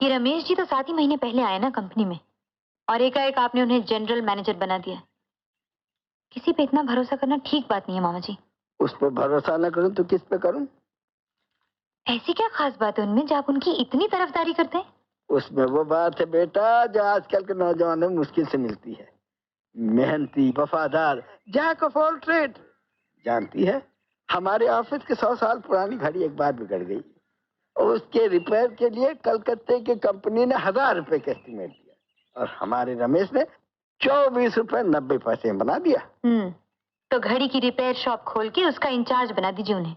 ये रमेश जी तो 7 ही महीने पहले आए ना कंपनी में, और एकाएक आपने उन्हें जनरल मैनेजर बना दिया। किसी पे इतना भरोसा करना ठीक बात नहीं है मामा जी। उस पर भरोसा न करूं तो किस पे करूं? ऐसी क्या खास बात है उनमें जो आप उनकी इतनी तरफदारी करते हैं? उसमें वो बात है बेटा जो आजकल के नौजवानों में मुश्किल से मिलती है। मेहनती, वफादार, जैक ऑफ ऑल ट्रेड। जानती है, हमारे ऑफिस के 100 साल पुरानी घड़ी एक बार बिगड़ गई और उसके रिपेयर के लिए कलकत्ते की कंपनी ने 1000 रुपए का एस्टीमेट दिया और हमारे रमेश ने 24 रुपए 90 पैसे में बना दिया। तो घड़ी की रिपेयर शॉप खोल के उसका इंचार्ज बना दीजिए उन्हें।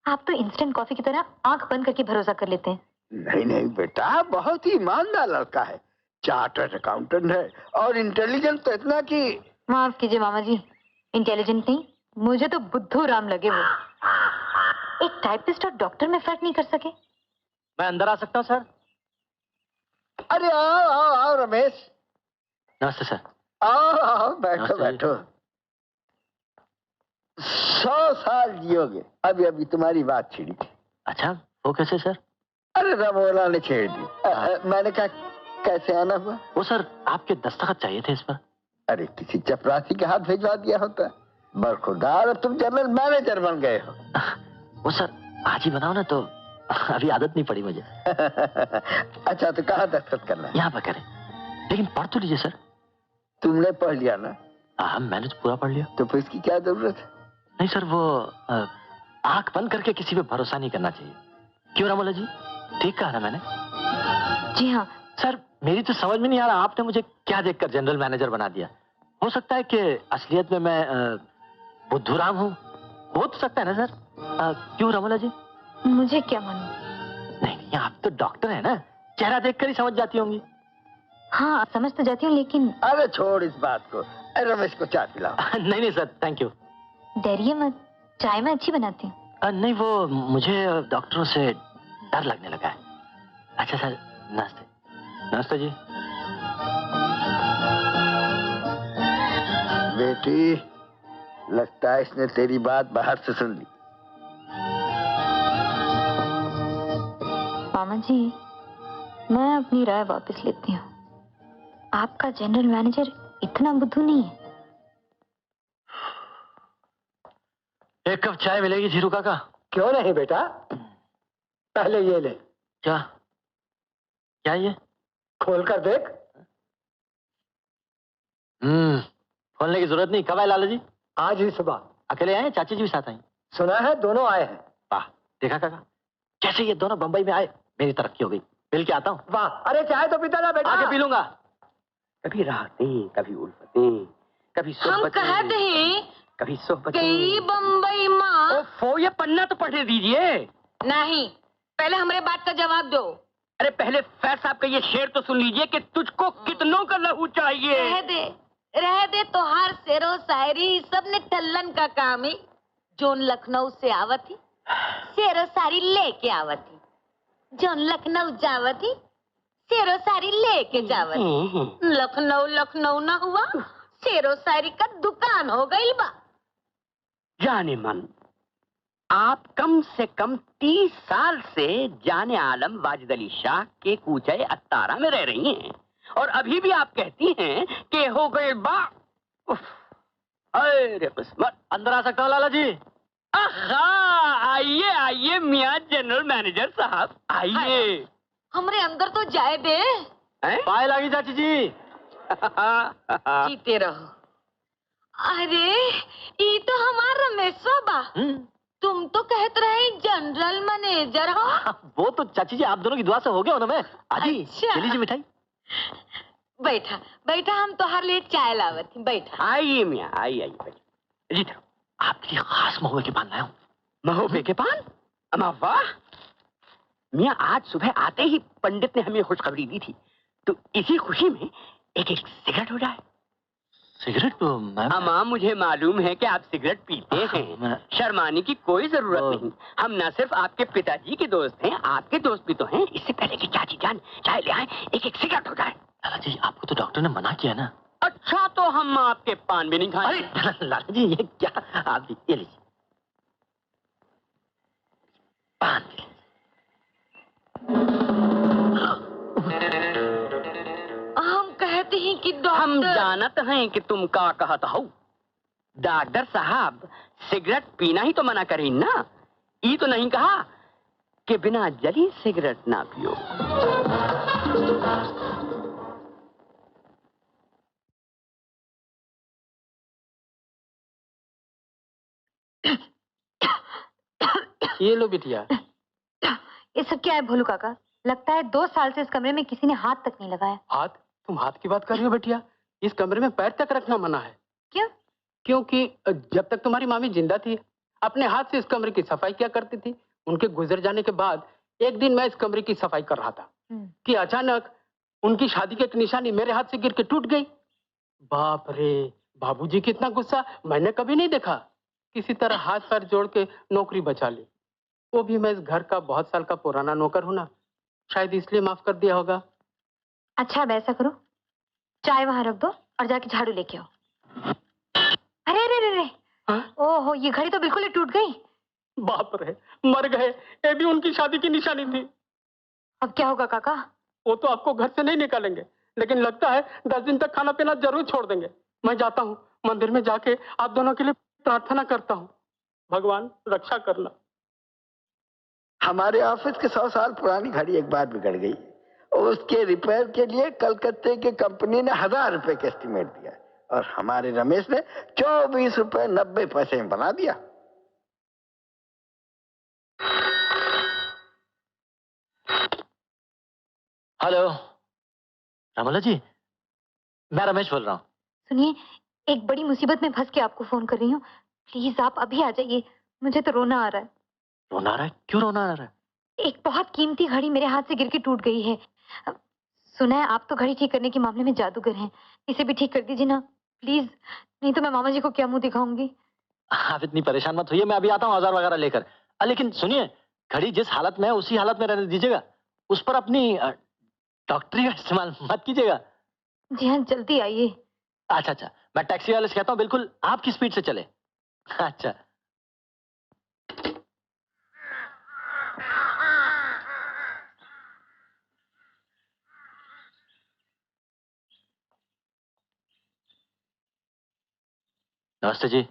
आप तो इंस्टेंट कॉफी की तरह आंख बंद करके भरोसा कर लेते हैं। नहीं नहीं बेटा, बहुत ही ईमानदार लड़का है, चार्टर्ड अकाउंटेंट है और इंटेलिजेंट तो इतना कि। माफ कीजिए मामा जी, इंटेलिजेंट नहीं, मुझे तो बुद्धू राम लगे वो। एक टाइपिस्ट और डॉक्टर में फर्क नहीं कर सके। मैं अंदर आ सकता हूँ सर? अरे आओ आओ आओ रमेश। नमस्ते सर। आओ आओ, बैठो बैठो। 100 साल जियोगे। अभी अभी तुम्हारी बात छिड़ी थी। अच्छा, वो कैसे सर? अरे रमोला ने छेड़ दी। मैंने कहा कैसे आना हुआ? वो सर आपके दस्तखत चाहिए थे इस पर। अरे किसी चपरासी के हाथ भिजवा दिया होता। बरखुरदार, तुम जनरल मैनेजर बन गए हो। वो सर आज ही बनाओ ना, तो अभी आदत नहीं पड़ी मुझे। अच्छा तो कहाँ दस्तखत करना है? यहाँ पर करें, लेकिन पढ़ तो लीजिए सर। तुमने पढ़ लिया ना? हाँ, मैंने तो पूरा पढ़ लिया। तो फिर इसकी क्या जरूरत है? नहीं सर, वो आंख बंद करके किसी पे भरोसा नहीं करना चाहिए। क्यों रामोला जी, ठीक कहा ना मैंने? जी हाँ सर, मेरी तो समझ में नहीं आ रहा आपने मुझे क्या देखकर जनरल मैनेजर बना दिया। हो सकता है कि असलियत में मैं बुद्धूराम हूँ, हो तो सकता है ना सर? क्यों रामोला जी? मुझे क्या मालूम। नहीं नहीं, आप तो डॉक्टर है ना, चेहरा देखकर ही समझ जाती होंगी। हाँ समझ तो जाती हूँ, लेकिन। अरे छोड़ इस बात को, रमेश को चाय पिलाओ। नहीं नहीं सर, थैंक यू। डरिए मत, चाय मैं अच्छी बनाती हूँ। नहीं, वो मुझे डॉक्टरों से डर लगने लगा है। अच्छा सर, नमस्ते। नमस्ते जी। बेटी, लगता है इसने तेरी बात बाहर से सुन ली। मामा जी, मैं अपनी राय वापस लेती हूँ। आपका जनरल मैनेजर इतना बुद्धू नहीं है। एक कप चाय मिलेगी धीरू काका? क्यों नहीं बेटा, पहले ये ले। क्या क्या ये? खोल कर देख। खोलने की जरूरत नहीं। कब आए लाला जी? आज ही सुबह। अकेले आए, चाची जी भी साथ आई? सुना है दोनों आए हैं। वाह, देखा काका, कैसे ये दोनों बंबई में आए, मेरी तरक्की हो गई। मिल के आता हूँ। वाह, अरे चाय तो पीता ना बेटा। आके पी लूंगा। कभी राहतें, कभी उल्फतें, कभी सोहबतें, हम कहते हैं कभी सोहबतें। कि बम्बई माँ। ओफो, ये पन्ना तो पढ़ने दीजिए। नहीं, पहले हमारे बात का जवाब दो। अरे पहले फैज साहब का ये शेर तो सुन लीजिए कि तुझको कितनों का लहू चाहिए। रह दे तो हर शेरो शायरी सब ने टल्लन का काम है। जोन लखनऊ से आवत ही शेरो सारी लेके आवत ही, जोन लखनऊ जावत ही शेरो सारी लेके जावत ही। लखनऊ लखनऊ ना हुआ, शेरो शायरी का दुकान हो गई बा। जाने मन, आप कम से कम 30 साल से जाने आलम वाजिद अली शाह के कूचे अत्तारा में रह रही हैं और अभी भी आप कहती हैं कि हो गए बा। अरे किस्मत। अंदर आ सकता हूँ लाला जी? आहा, आइए आइए मियां जनरल मैनेजर साहब, आइए। हमरे अंदर तो जाए दे। पाए लागी चाची जी। जीते रहो। अरे ये तो हमारा रमेशवा बा। तुम तो कहते रहे जनरल मैनेजर हो। वो तो चाची जी आप दोनों की दुआ से हो गया हो ना। मैं आजी, अच्छा। लीजिए मिठाई। बैठा बैठा, हम तो हर लिए चाय लावत थी। बैठा। आइए मियां, आइए आइए बैठिए। जी आपके लिए खास महुए के पान लाया हूँ। महुए के पान? अम्मा वाह। मियां, आज सुबह आते ही पंडित ने हमें खुशखबरी दी थी, तो इसी खुशी में एक एक सिगरेट हो जाए। सिगरेट तो मैम। अम्मा, मुझे मालूम है कि आप सिगरेट पीते हैं। शर्माने की कोई जरूरत नहीं। हम न सिर्फ आपके पिताजी के दोस्त हैं, आपके दोस्त भी तो हैं। इससे पहले कि चाची जान चाय ले आए, एक एक सिगरेट हो जाए। लाला जी, आपको तो डॉक्टर ने मना किया ना। अच्छा, तो हम आपके पान भी नहीं खाएंगे। लाला जी, ये क्या? आप ये लीजिए पान। जानत हैं कि तुम का कहत हो। डॉक्टर साहब सिगरेट पीना ही तो मना करी ना, ये तो नहीं कहा कि बिना जली सिगरेट ना पियो। ये लो बिटिया। ये सब क्या है भोलू काका? लगता है 2 साल से इस कमरे में किसी ने हाथ तक नहीं लगाया। हाथ? तुम हाथ की बात कर रही हो बिटिया? इस कमरे में पैर तक रखना मना है। क्यों? क्योंकि जब तक तुम्हारी मामी जिंदा थी अपने हाथ से इस कमरे की सफाई किया करती थी। उनके गुजर जाने के बाद एक दिन मैं इस कमरे की सफाई कर रहा था कि अचानक उनकी शादी की एक निशानी मेरे हाथ से गिर के टूट गई। बाप रे, बाबूजी की इतना गुस्सा मैंने कभी नहीं देखा। किसी तरह हाथ पैर जोड़ के नौकरी बचा ली। वो भी मैं इस घर का बहुत साल का पुराना नौकर हूं ना, शायद इसलिए माफ कर दिया होगा। अच्छा अब ऐसा करो, चाय वहां रख दो और जाके झाड़ू लेके आओ। अरे अरे अरे अरे, ओहो, ये घड़ी तो बिल्कुल ही टूट गई। बाप रे, मर गए। ये भी उनकी शादी की निशानी थी। अब क्या होगा काका? वो तो आपको घर से नहीं निकालेंगे, लेकिन लगता है 10 दिन तक खाना पीना जरूर छोड़ देंगे। मैं जाता हूँ, मंदिर में जाके आप दोनों के लिए प्रार्थना करता हूँ। भगवान रक्षा करना। हमारे ऑफिस की 100 साल पुरानी घड़ी एक बार बिगड़ गई। उसके रिपेयर के लिए कलकत्ते की कंपनी ने 1000 रुपए का एस्टीमेट दिया और हमारे रमेश ने 24 रुपए 90 पैसे में बना दिया। हेलो रमला जी, मैं रमेश बोल रहा हूँ। सुनिए, एक बड़ी मुसीबत में फंस के आपको फोन कर रही हूँ। प्लीज आप अभी आ जाइए, मुझे तो रोना आ रहा है। रोना आ रहा है? क्यों रोना आ रहा है? एक बहुत कीमती घड़ी मेरे हाथ से गिर के टूट गई है। सुना है आप तो घड़ी ठीक करने के मामले में जादूगर हैं, इसे भी ठीक कर दीजिए ना प्लीज, नहीं तो मैं मामा जी को क्या मुंह दिखाऊंगी। आप इतनी परेशान मत होइए, मैं अभी आता हूँ औजार वगैरह लेकर। लेकिन सुनिए, घड़ी जिस हालत में है उसी हालत में रहने दीजिएगा। उस पर अपनी डॉक्टरी का इस्तेमाल मत कीजिएगा। जी हाँ, जल्दी आइए। अच्छा अच्छा, मैं टैक्सी वाले से कहता हूँ बिल्कुल आपकी स्पीड से चले। अच्छा। नमस्ते जी।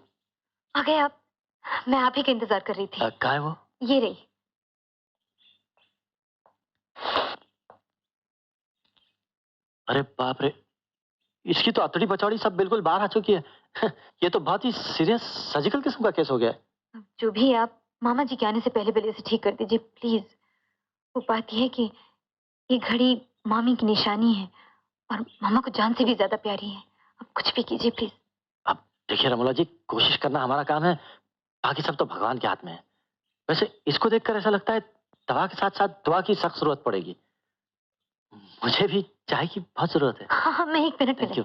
आ गए आप? मैं आप ही का इंतजार कर रही थी। कहाँ है वो? ये रही। अरे बाप रे, इसकी तो अतड़ी पचौड़ी सब बिल्कुल बाहर आ चुकी है। ये तो बहुत ही सीरियस सर्जिकल किस्म का केस हो गया है। जो भी है, आप मामा जी के आने से पहले पहले इसे ठीक कर दीजिए प्लीज। वो बात यह है कि ये घड़ी मामी की निशानी है और मामा को जान से भी ज्यादा प्यारी है। अब कुछ भी कीजिए प्लीज। अब देखिए रमोला जी, कोशिश करना हमारा काम है, बाकी सब तो भगवान के हाथ में है। वैसे इसको देखकर ऐसा लगता है दवा के साथ साथ दुआ की सख्त जरूरत पड़ेगी। मुझे भी चाय की बहुत जरूरत है। हाँ हाँ, मैं 1 मिनट में। Thank you.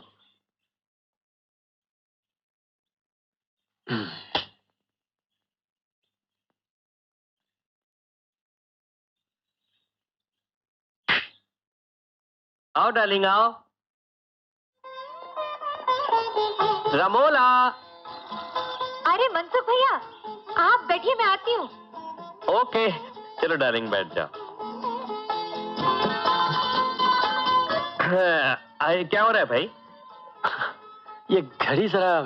आओ डार्लिंग आओ। रमोला। अरे मनसुख भैया, आप बैठिए, मैं आती हूँ। ओके चलो डार्लिंग बैठ जाओ। क्या हो रहा है भाई? ये घड़ी जरा,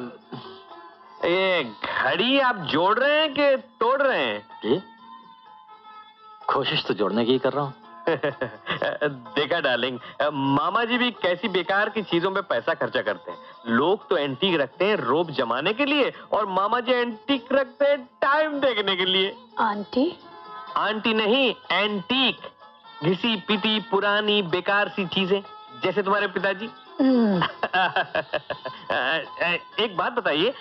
ये घड़ी आप जोड़ रहे हैं कि तोड़ रहे हैं? ये कोशिश तो जोड़ने की ही कर रहा हूँ। देखा डार्लिंग, मामा जी भी कैसी बेकार की चीजों पे पैसा खर्चा करते हैं। लोग तो एंटीक रखते हैं रोब जमाने के लिए और मामा जी एंटीक रखते हैं टाइम देखने के लिए। आंटी? आंटी नहीं, एंटीक। घिसी पिटी पुरानी बेकार सी चीजें, जैसे तुम्हारे पिताजी। एक बात बताइए,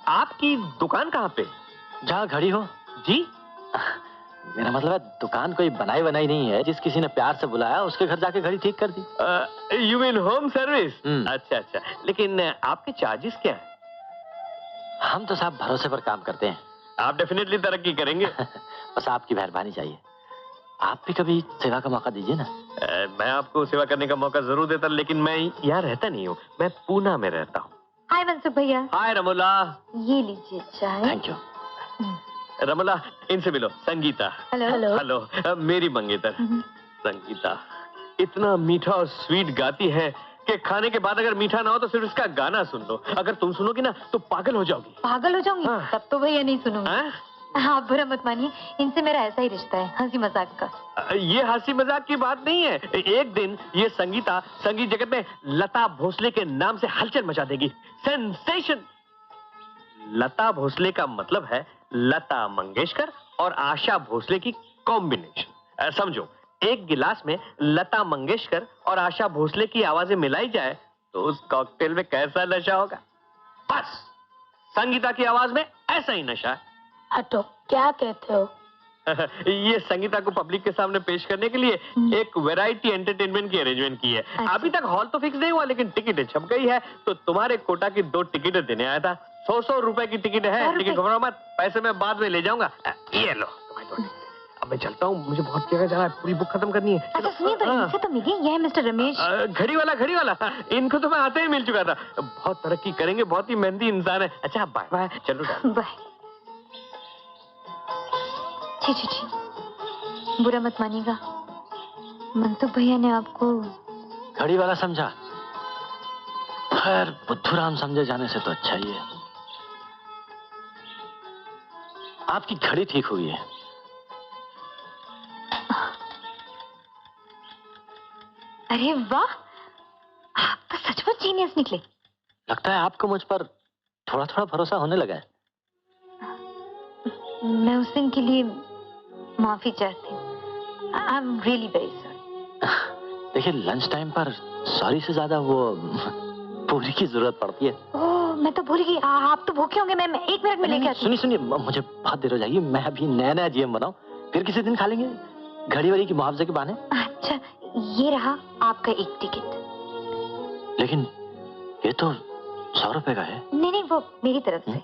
आपकी दुकान कहाँ पे? जहाँ घड़ी हो। जी? मेरा मतलब है दुकान कोई बनाई नहीं है, जिस किसी ने प्यार से बुलाया उसके घर जाके घड़ी ठीक कर दी। You mean home service? अच्छा अच्छा, लेकिन आपके चार्जेस क्या है? हम तो साहब भरोसे पर काम करते हैं। आप डेफिनेटली तरक्की करेंगे। बस आपकी मेहरबानी चाहिए। आप भी कभी सेवा का मौका दीजिए ना। मैं आपको सेवा करने का मौका जरूर देता, लेकिन मैं यहाँ रहता नहीं हूँ, मैं पूना में रहता हूँ। हाय मनसुख भैया। हाय रमोला। ये लीजिए चाय। Thank you. रमोला, इनसे मिलो। संगीता। Hello hello. हेलो, मेरी मंगेतर संगीता। इतना मीठा और स्वीट गाती है कि खाने के बाद अगर मीठा ना हो तो सिर्फ इसका गाना सुन लो। अगर तुम सुनोगी ना तो पागल हो जाओगी। पागल हो जाऊंगी? हाँ। तब तो भैया नहीं सुनूंगी। हाँ? आप बुरा मत मानिए, इनसे मेरा ऐसा ही रिश्ता है, हंसी मजाक का। ये हंसी मजाक की बात नहीं है। एक दिन ये संगीता संगीत जगत में लता भोसले के नाम से हलचल मचा देगी। सेंसेशन। लता भोसले का मतलब है लता मंगेशकर और आशा भोसले की कॉम्बिनेशन। समझो, एक गिलास में लता मंगेशकर और आशा भोसले की आवाजें मिलाई जाए तो उस कॉकटेल में कैसा नशा होगा। बस संगीता की आवाज में ऐसा ही नशा है। हटो, क्या कहते हो? ये संगीता को पब्लिक के सामने पेश करने के लिए एक वैरायटी एंटरटेनमेंट की अरेंजमेंट की है। अच्छा। अभी तक हॉल तो फिक्स नहीं हुआ, लेकिन टिकटें छप गई है, तो तुम्हारे कोटा की 2 टिकटें देने आया था। 100 रुपए की टिकट है, लेकिन घबराओ मत, पैसे मैं बाद में ले जाऊंगा। ये लो तुम्हारी 2 टिकटें। अब मैं चलता हूँ, मुझे बहुत जगह जाना है, पूरी बुक खत्म करनी है। अच्छा सुनिए, तो इनसे तो मिलिए, यह है मिस्टर रमेश। घड़ी वाला इनको तो मैं आते ही मिल चुका था। बहुत तरक्की करेंगे, बहुत ही मेहनती इंसान है। अच्छा बाय बाय, चलो बाय। जी, बुरा मत मानिएगा, मनसुख भैया ने आपको। घड़ी वाला समझा? खैर, बुद्धूराम समझे जाने से तो अच्छा ही है। आपकी घड़ी ठीक हुई है। अरे वाह, आप तो सचमुच जीनियस निकले। लगता है आपको मुझ पर थोड़ा थोड़ा भरोसा होने लगा है। मैं उस दिन के लिए माफी चाहती हूँ। I am really very sorry. देखिए, लंच टाइम पर सॉरी से ज्यादा वो पूरी की जरूरत पड़ती है। ओह, मैं तो भूल गई। आप तो भूखे होंगे, मैं 1 मिनट में लेके आती हूँ। सुनिए, मुझे बहुत देर हो जाएगी। मैं अभी नया जीएम बनाऊं, फिर किसी दिन खा लेंगे घड़ी वाली की मुआवजे के बहाने। अच्छा, ये रहा आपका 1 टिकट। लेकिन ये तो 100 रुपए का है। नहीं, वो मेरी तरफ से।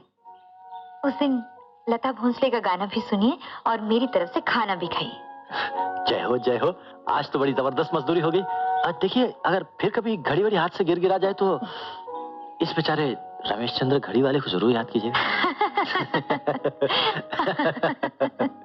उस दिन लता भोंसले का गाना भी सुनिए और मेरी तरफ से खाना भी खाइए। जय हो जय हो, आज तो बड़ी जबरदस्त मजदूरी हो गई। देखिए, अगर फिर कभी घड़ी वाली हाथ से गिरा जाए तो इस बेचारे रमेश चंद्र घड़ी वाले को जरूर याद कीजिएगा।